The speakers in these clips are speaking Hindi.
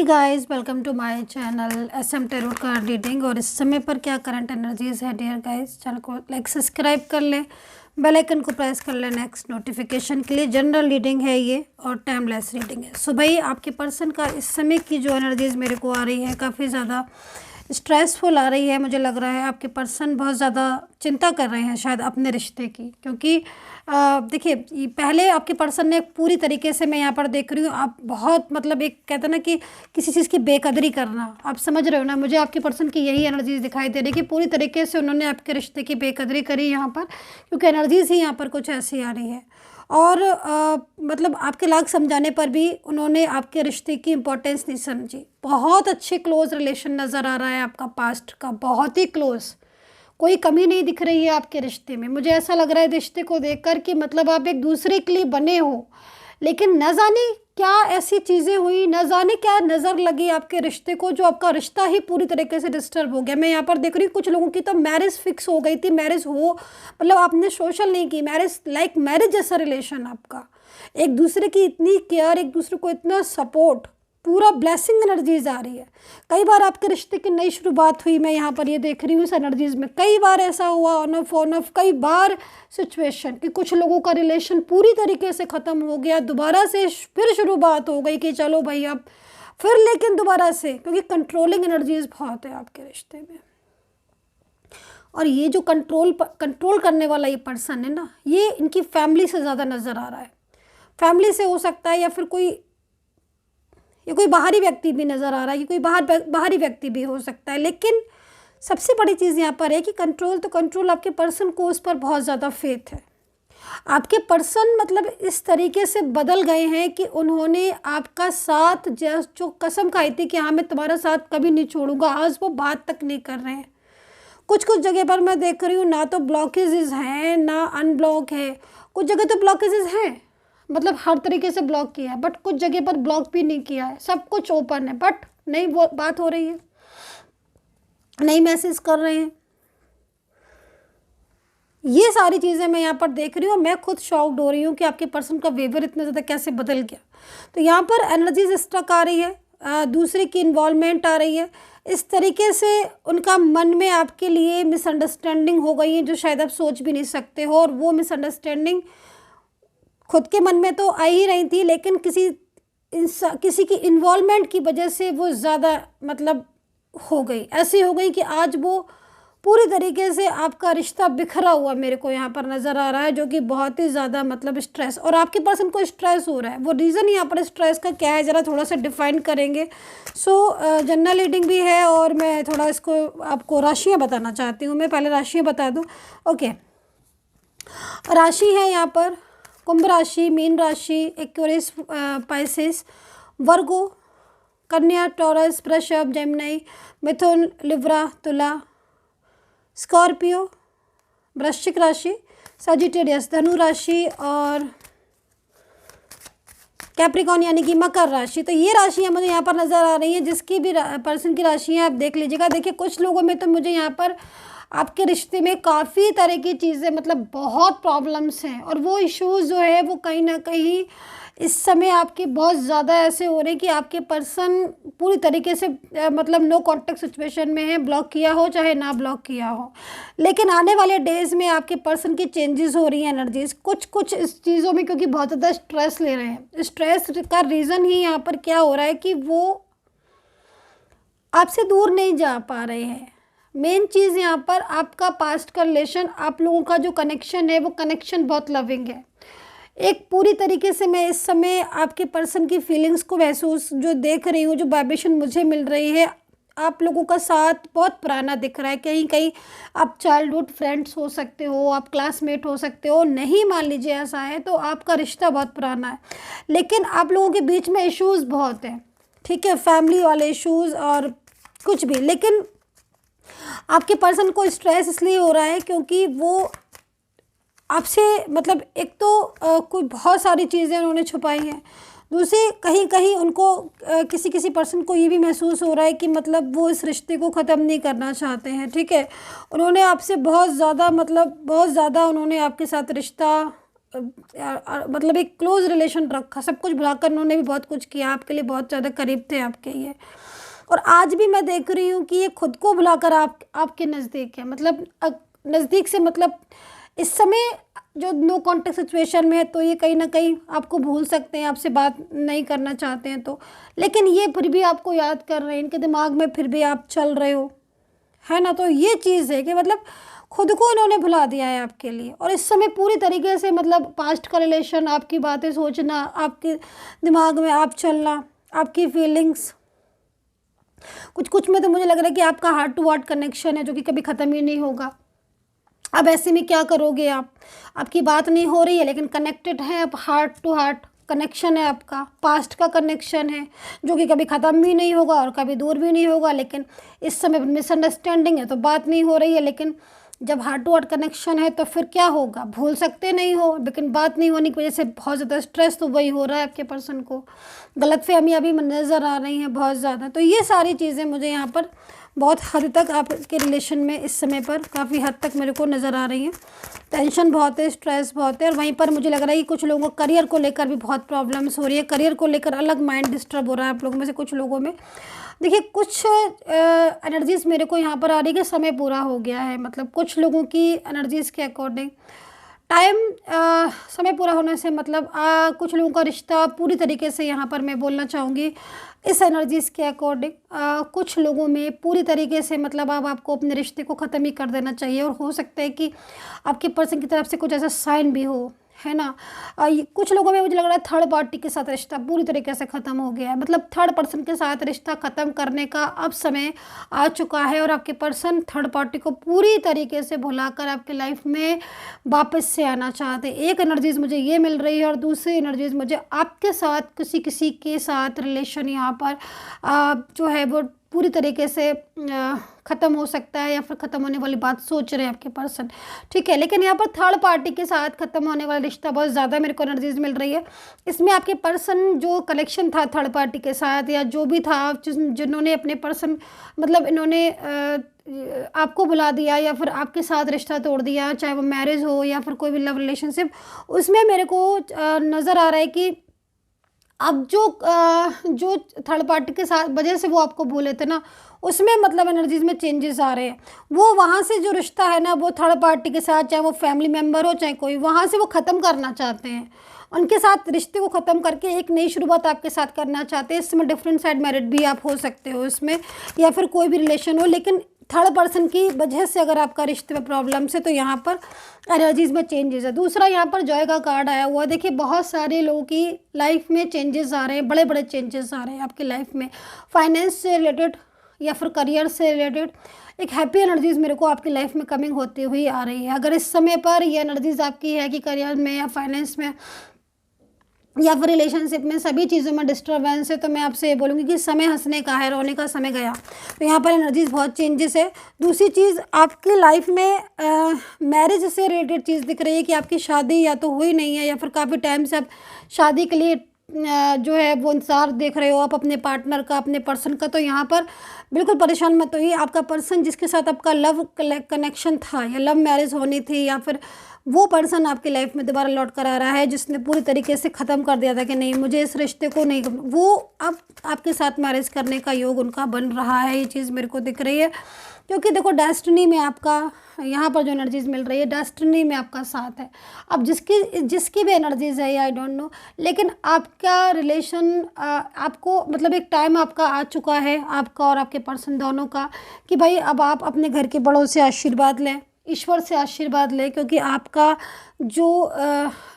Hey guys, welcome to my channel SM tarot card reading. और इस समय पर क्या करंट एनर्जीज है डियर गाइस, चैनल को लाइक सब्सक्राइब कर ले, बेल आइकन को प्रेस कर ले नेक्स्ट नोटिफिकेशन के लिए। जनरल रीडिंग है ये और टाइमलेस रीडिंग है। सो भाई आपके पर्सन का इस समय की जो एनर्जीज मेरे को आ रही है काफ़ी ज़्यादा स्ट्रेसफुल आ रही है। मुझे लग रहा है आपके पर्सन बहुत ज़्यादा चिंता कर रहे हैं शायद अपने रिश्ते की, क्योंकि देखिए पहले आपके पर्सन ने पूरी तरीके से, मैं यहाँ पर देख रही हूँ, आप बहुत मतलब एक कहते हैं ना कि किसी चीज़ की बेकदरी करना, आप समझ रहे हो ना। मुझे आपके पर्सन की यही एनर्जीज दिखाई दे रही है कि पूरी तरीके से उन्होंने आपके रिश्ते की बेकदरी करी यहाँ पर, क्योंकि एनर्जीज ही यहाँ पर कुछ ऐसी आ रही है। और मतलब आपके लाख समझाने पर भी उन्होंने आपके रिश्ते की इम्पोर्टेंस नहीं समझी। बहुत अच्छे क्लोज रिलेशन नज़र आ रहा है आपका पास्ट का, बहुत ही क्लोज, कोई कमी नहीं दिख रही है आपके रिश्ते में। मुझे ऐसा लग रहा है रिश्ते को देखकर कि मतलब आप एक दूसरे के लिए बने हो, लेकिन न जाने क्या ऐसी चीज़ें हुई, न जाने क्या नज़र लगी आपके रिश्ते को, जो आपका रिश्ता ही पूरी तरीके से डिस्टर्ब हो गया। मैं यहाँ पर देख रही हूँ कुछ लोगों की तो मैरिज फिक्स हो गई थी, मैरिज हो मतलब आपने सोशल नहीं की, मैरिज लाइक मैरिज जैसा रिलेशन आपका, एक दूसरे की इतनी केयर, एक दूसरे को इतना सपोर्ट, पूरा ब्लेसिंग एनर्जीज आ रही है। कई बार आपके रिश्ते की नई शुरुआत हुई, मैं यहाँ पर ये देख रही हूँ इस एनर्जीज में। कई बार ऐसा हुआ ऑन ऑफ कई बार सिचुएशन कि कुछ लोगों का रिलेशन पूरी तरीके से ख़त्म हो गया, दोबारा से फिर शुरुआत हो गई कि चलो भाई अब फिर, लेकिन दोबारा से, क्योंकि कंट्रोलिंग एनर्जीज बहुत है आपके रिश्ते में। और ये जो कंट्रोल करने वाला ये पर्सन है ना, ये इनकी फैमिली से ज़्यादा नज़र आ रहा है। फैमिली से हो सकता है, या फिर कोई बाहरी व्यक्ति भी नज़र आ रहा है, कि कोई बाहरी व्यक्ति भी हो सकता है। लेकिन सबसे बड़ी चीज़ यहाँ पर है कि कंट्रोल आपके पर्सन को उस पर बहुत ज़्यादा फेथ है। आपके पर्सन मतलब इस तरीके से बदल गए हैं कि उन्होंने आपका साथ, जो कसम खाई थी कि हाँ मैं तुम्हारा साथ कभी नहीं छोड़ूंगा, आज वो बात तक नहीं कर रहे हैं। कुछ जगह पर मैं देख रही हूँ ना तो ब्लॉकेजेस हैं ना अनब्लॉक है, कुछ जगह तो ब्लॉकेजेस हैं, मतलब हर तरीके से ब्लॉक किया है, बट कुछ जगह पर ब्लॉक भी नहीं किया है, सब कुछ ओपन है, बट नहीं वो बात हो रही है, नहीं मैसेज कर रहे हैं। ये सारी चीज़ें मैं यहाँ पर देख रही हूँ, मैं खुद शॉक्ड हो रही हूँ कि आपके पर्सन का वेवर इतना ज़्यादा कैसे बदल गया। तो यहाँ पर एनर्जीज स्ट्रक आ रही है, दूसरे की इन्वॉल्वमेंट आ रही है, इस तरीके से उनका मन में आपके लिए मिसअंडरस्टैंडिंग हो गई है जो शायद आप सोच भी नहीं सकते हो। और वो मिसअंडरस्टैंडिंग खुद के मन में तो आ ही रही थी, लेकिन किसी की इन्वॉल्वमेंट की वजह से वो ज़्यादा मतलब हो गई, ऐसी हो गई कि आज वो पूरी तरीके से आपका रिश्ता बिखरा हुआ मेरे को यहाँ पर नज़र आ रहा है, जो कि बहुत ही ज़्यादा मतलब स्ट्रेस, और आपके पर्सन को स्ट्रेस हो रहा है। वो रीज़न यहाँ पर स्ट्रेस का क्या है ज़रा थोड़ा सा डिफाइन करेंगे। जनरल रीडिंग भी है और मैं थोड़ा इसको आपको राशियाँ बताना चाहती हूँ। मैं पहले राशियाँ बता दूँ। ओके, राशि है यहाँ पर कुंभ राशि, मीन राशि, एक्वेरियस, पाइसेस, वर्गो, कन्या, टॉरस, वृषभ, जेमिनी, मिथुन, लिब्रा, तुला, स्कॉर्पियो, वृश्चिक राशि, सजिटेरियस, धनु राशि, और कैप्रिकॉन यानी कि मकर राशि। तो ये राशियाँ मुझे यहाँ पर नज़र आ रही हैं। जिसकी भी पर्सन की राशियाँ आप देख लीजिएगा। देखिए कुछ लोगों में तो मुझे यहाँ पर आपके रिश्ते में काफ़ी तरह की चीज़ें, मतलब बहुत प्रॉब्लम्स हैं, और वो इश्यूज़ जो है वो कहीं ना कहीं इस समय आपके बहुत ज़्यादा ऐसे हो रहे हैं कि आपके पर्सन पूरी तरीके से मतलब नो कॉन्टेक्ट सिचुएशन में है, ब्लॉक किया हो चाहे ना ब्लॉक किया हो। लेकिन आने वाले डेज़ में आपके पर्सन की चेंजेस हो रही हैं एनर्जीज कुछ इस चीज़ों में, क्योंकि बहुत ज़्यादा स्ट्रेस ले रहे हैं। स्ट्रेस का रीज़न ही यहाँ पर क्या हो रहा है कि वो आपसे दूर नहीं जा पा रहे हैं। मेन चीज़ यहाँ पर आपका पास्ट का रिलेशन, आप लोगों का जो कनेक्शन है वो कनेक्शन बहुत लविंग है। एक पूरी तरीके से मैं इस समय आपके पर्सन की फीलिंग्स को महसूस जो देख रही हूँ, जो वाइब्रेशन मुझे मिल रही है, आप लोगों का साथ बहुत पुराना दिख रहा है। कहीं कहीं आप चाइल्डहुड फ्रेंड्स हो सकते हो, आप क्लासमेट हो सकते हो, नहीं मान लीजिए ऐसा है तो आपका रिश्ता बहुत पुराना है, लेकिन आप लोगों के बीच में इश्यूज़ बहुत हैं, ठीक है, फैमिली वाले इश्यूज़ और कुछ भी। लेकिन आपके पर्सन को स्ट्रेस इसलिए हो रहा है क्योंकि वो आपसे मतलब एक तो कोई बहुत सारी चीज़ें उन्होंने छुपाई हैं, दूसरी कहीं कहीं उनको किसी पर्सन को ये भी महसूस हो रहा है कि मतलब वो इस रिश्ते को ख़त्म नहीं करना चाहते हैं, ठीक है। उन्होंने आपसे बहुत ज़्यादा मतलब बहुत ज़्यादा उन्होंने आपके साथ रिश्ता मतलब एक क्लोज रिलेशन रखा, सब कुछ भुलाकर उन्होंने भी बहुत कुछ किया आपके लिए, बहुत ज़्यादा करीब थे आपके ये। और आज भी मैं देख रही हूँ कि ये खुद को भुलाकर आपके नज़दीक है, मतलब नज़दीक से मतलब इस समय जो नो कॉन्टेक्ट सिचुएशन में है, तो ये कहीं ना कहीं आपको भूल सकते हैं, आपसे बात नहीं करना चाहते हैं तो, लेकिन ये फिर भी आपको याद कर रहे हैं, इनके दिमाग में फिर भी आप चल रहे हो, है ना। तो ये चीज़ है कि मतलब खुद को इन्होंने भुला दिया है आपके लिए, और इस समय पूरी तरीके से मतलब पास्ट का रिलेशन, आपकी बातें सोचना, आपके दिमाग में आप चलना, आपकी फीलिंग्स, कुछ कुछ में तो मुझे लग रहा है कि आपका हार्ट टू हार्ट कनेक्शन है जो कि कभी ख़त्म ही नहीं होगा। अब ऐसे में क्या करोगे आप, आपकी बात नहीं हो रही है लेकिन कनेक्टेड है आप, हार्ट टू हार्ट कनेक्शन है आपका, पास्ट का कनेक्शन है जो कि कभी ख़त्म भी नहीं होगा और कभी दूर भी नहीं होगा। लेकिन इस समय मिसअंडरस्टैंडिंग है तो बात नहीं हो रही है, लेकिन जब हार्ट टू हार्ट कनेक्शन है तो फिर क्या होगा, भूल सकते नहीं हो, लेकिन बात नहीं होने की वजह से बहुत ज़्यादा स्ट्रेस तो वही हो रहा है आपके पर्सन को, गलतफहमियां भी नज़र आ रही हैं बहुत ज़्यादा। तो ये सारी चीज़ें मुझे यहाँ पर बहुत हद तक आपके रिलेशन में इस समय पर काफ़ी हद तक मेरे को नज़र आ रही है। टेंशन बहुत है, स्ट्रेस बहुत है, और वहीं पर मुझे लग रहा है कि कुछ लोगों को करियर को लेकर भी बहुत प्रॉब्लम्स हो रही है, करियर को लेकर अलग माइंड डिस्टर्ब हो रहा है आप लोगों में से कुछ लोगों में। देखिए कुछ एनर्जीज़ मेरे को यहाँ पर आ रही है कि समय पूरा हो गया है, मतलब कुछ लोगों की एनर्जीज़ के अकॉर्डिंग टाइम, समय पूरा होने से मतलब कुछ लोगों का रिश्ता पूरी तरीके से, यहाँ पर मैं बोलना चाहूँगी इस एनर्जीज़ के अकॉर्डिंग कुछ लोगों में पूरी तरीके से मतलब अब आपको अपने रिश्ते को ख़त्म ही कर देना चाहिए। और हो सकता है कि आपके पर्सन की तरफ से कुछ ऐसा साइन भी हो, है ना। कुछ लोगों में मुझे लग रहा है थर्ड पार्टी के साथ रिश्ता पूरी तरीके से ख़त्म हो गया है, मतलब थर्ड पर्सन के साथ रिश्ता ख़त्म करने का अब समय आ चुका है, और आपके पर्सन थर्ड पार्टी को पूरी तरीके से भुलाकर आपके लाइफ में वापस से आना चाहते हैं। एक एनर्जीज मुझे ये मिल रही है, और दूसरी एनर्जीज मुझे आपके साथ किसी के साथ रिलेशन यहाँ पर जो है वो पूरी तरीके से ख़त्म हो सकता है, या फिर ख़त्म होने वाली बात सोच रहे हैं आपके पर्सन, ठीक है। लेकिन यहाँ पर थर्ड पार्टी के साथ ख़त्म होने वाला रिश्ता बहुत ज़्यादा मेरे को एनर्जीज मिल रही है। इसमें आपके पर्सन जो कलेक्शन था थर्ड पार्टी के साथ, या जो भी था जिन्होंने अपने पर्सन मतलब इन्होंने आपको बुला दिया या फिर आपके साथ रिश्ता तोड़ दिया, चाहे वो मैरिज हो या फिर कोई भी लव रिलेशनशिप, उसमें मेरे को नज़र आ रहा है कि अब जो थर्ड पार्टी के साथ वजह से वो आपको बोले थे ना, उसमें मतलब एनर्जीज में चेंजेस आ रहे हैं। वो वहाँ से जो रिश्ता है ना, वो थर्ड पार्टी के साथ, चाहे वो फैमिली मेम्बर हो चाहे कोई, वहाँ से वो ख़त्म करना चाहते हैं, उनके साथ रिश्ते को ख़त्म करके एक नई शुरुआत आपके साथ करना चाहते हैं। इसमें डिफरेंट साइड मैरिड भी आप हो सकते हो इसमें, या फिर कोई भी रिलेशन हो, लेकिन थर्ड पर्सन की वजह से अगर आपका रिश्ते में प्रॉब्लम्स है तो यहाँ पर एनर्जीज़ में चेंजेस है। दूसरा यहाँ पर जॉय का कार्ड आया हुआ, देखिए बहुत सारे लोगों की लाइफ में चेंजेस आ रहे हैं, बड़े बड़े चेंजेस आ रहे हैं आपकी लाइफ में, फाइनेंस से रिलेटेड या फिर करियर से रिलेटेड एक हैप्पी एनर्जीज़ मेरे को आपकी लाइफ में कमिंग होती हुई आ रही है। अगर इस समय पर ये एनर्जीज़ आपकी है कि करियर में या फाइनेंस में या फिर रिलेशनशिप में सभी चीज़ों में डिस्टर्बेंस है, तो मैं आपसे ये बोलूँगी कि समय हंसने का है, रोने का समय गया। तो यहाँ पर एनर्जीज बहुत चेंजेस है। दूसरी चीज़ आपकी लाइफ में मैरिज से रिलेटेड चीज़ दिख रही है कि आपकी शादी या तो हुई नहीं है, या फिर काफ़ी टाइम से आप शादी के लिए जो है वो इंतज़ार देख रहे हो आप अपने पार्टनर का, अपने पर्सन का। तो यहाँ पर बिल्कुल परेशान मत होइए, आपका पर्सन जिसके साथ आपका लव कनेक्शन था या लव मैरिज होनी थी, या फिर वो पर्सन आपकी लाइफ में दोबारा लौट कर आ रहा है जिसने पूरी तरीके से ख़त्म कर दिया था कि नहीं मुझे इस रिश्ते को नहीं, वो अब आपके साथ मैरिज करने का योग उनका बन रहा है। ये चीज़ मेरे को दिख रही है, क्योंकि देखो डेस्टिनी में आपका यहाँ पर जो एनर्जीज मिल रही है, डेस्टिनी में आपका साथ है। अब जिसकी भी एनर्जीज है आई डोंट नो, लेकिन आपका रिलेशन आपको मतलब एक टाइम आपका आ चुका है, आपका और आपके पर्सन दोनों का, कि भाई अब आप अपने घर के बड़ों से आशीर्वाद लें, ईश्वर से आशीर्वाद लें, क्योंकि आपका जो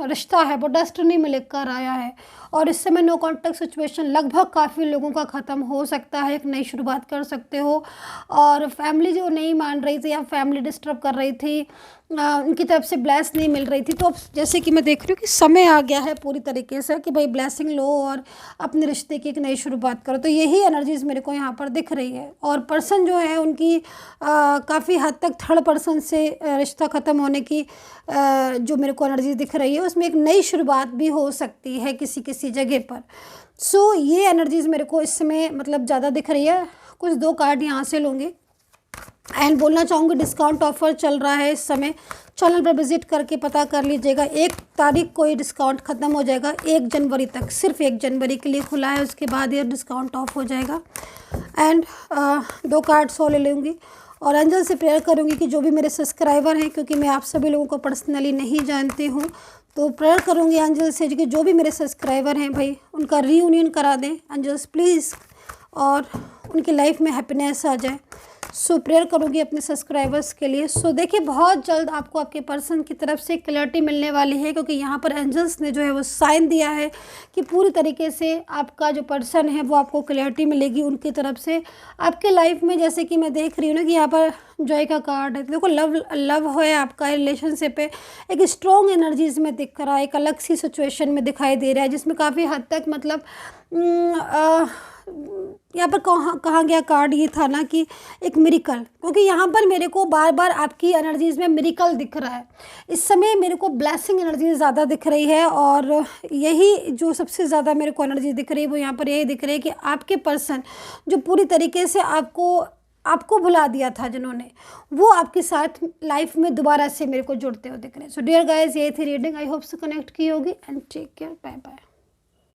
रिश्ता है वो डेस्टिनी में लेकर आया है। और इस समय नो कॉन्टैक्ट सिचुएशन लगभग काफ़ी लोगों का ख़त्म हो सकता है, एक नई शुरुआत कर सकते हो। और फैमिली जो नहीं मान रही थी या फैमिली डिस्टर्ब कर रही थी, उनकी तरफ से ब्लेस नहीं मिल रही थी, तो अब जैसे कि मैं देख रही हूँ कि समय आ गया है पूरी तरीके से कि भाई ब्लेसिंग लो और अपने रिश्ते की एक नई शुरुआत करो। तो यही एनर्जीज़ मेरे को यहाँ पर दिख रही है। और पर्सन जो है उनकी काफ़ी हद तक थर्ड पर्सन से रिश्ता ख़त्म होने की जो मेरे को एनर्जी दिख रही है, उसमें एक नई शुरुआत भी हो सकती है किसी जगह पर। सो ये एनर्जीज़ मेरे को इस समय मतलब ज़्यादा दिख रही है। कुछ 2 कार्ड यहाँ से लूँगी। एंड बोलना चाहूँगी डिस्काउंट ऑफर चल रहा है इस समय, चैनल पर विजिट करके पता कर लीजिएगा। 1 तारीख को ये डिस्काउंट ख़त्म हो जाएगा, 1 जनवरी तक, सिर्फ 1 जनवरी के लिए खुला है, उसके बाद ये डिस्काउंट ऑफ हो जाएगा। एंड 2 कार्ड्स और ले लूँगी और एंजल से प्रेयर करूँगी कि जो भी मेरे सब्सक्राइबर हैं, क्योंकि मैं आप सभी लोगों को पर्सनली नहीं जानती हूँ, तो प्रेयर करूँगी एंजल से कि जो भी मेरे सब्सक्राइबर हैं भाई उनका रीयूनियन करा दें एंजल्स प्लीज़, और उनकी लाइफ में हैप्पीनेस आ जाए। सो प्रेयर करूँगी अपने सब्सक्राइबर्स के लिए। सो देखिए बहुत जल्द आपको आपके पर्सन की तरफ से क्लैरिटी मिलने वाली है, क्योंकि यहाँ पर एंजल्स ने जो है वो साइन दिया है कि पूरी तरीके से आपका जो पर्सन है वो आपको क्लैरिटी मिलेगी उनकी तरफ से आपके लाइफ में। जैसे कि मैं देख रही हूँ ना कि यहाँ पर जॉय का कार्ड है, देखो लव है आपका, रिलेशनशिप है, एक स्ट्रॉन्ग एनर्जीज में दिख रहा है, एक अलग सी सिचुएशन में दिखाई दे रहा है, जिसमें काफ़ी हद तक मतलब यहाँ पर कहा गया कार्ड ये था ना कि एक मिरेकल, क्योंकि यहाँ पर मेरे को बार बार आपकी एनर्जीज़ में मिरेकल दिख रहा है। इस समय मेरे को ब्लेसिंग एनर्जी ज़्यादा दिख रही है, और यही जो सबसे ज़्यादा मेरे को एनर्जी दिख रही है वो यहाँ पर यही दिख रही है कि आपके पर्सन जो पूरी तरीके से आपको भुला दिया था जिन्होंने, वो आपके साथ लाइफ में दोबारा से मेरे को जुड़ते हुए दिख रहे हैं। सो डियर गाइज, ये थी रीडिंग, आई होप से कनेक्ट की होगी and take care, bye bye.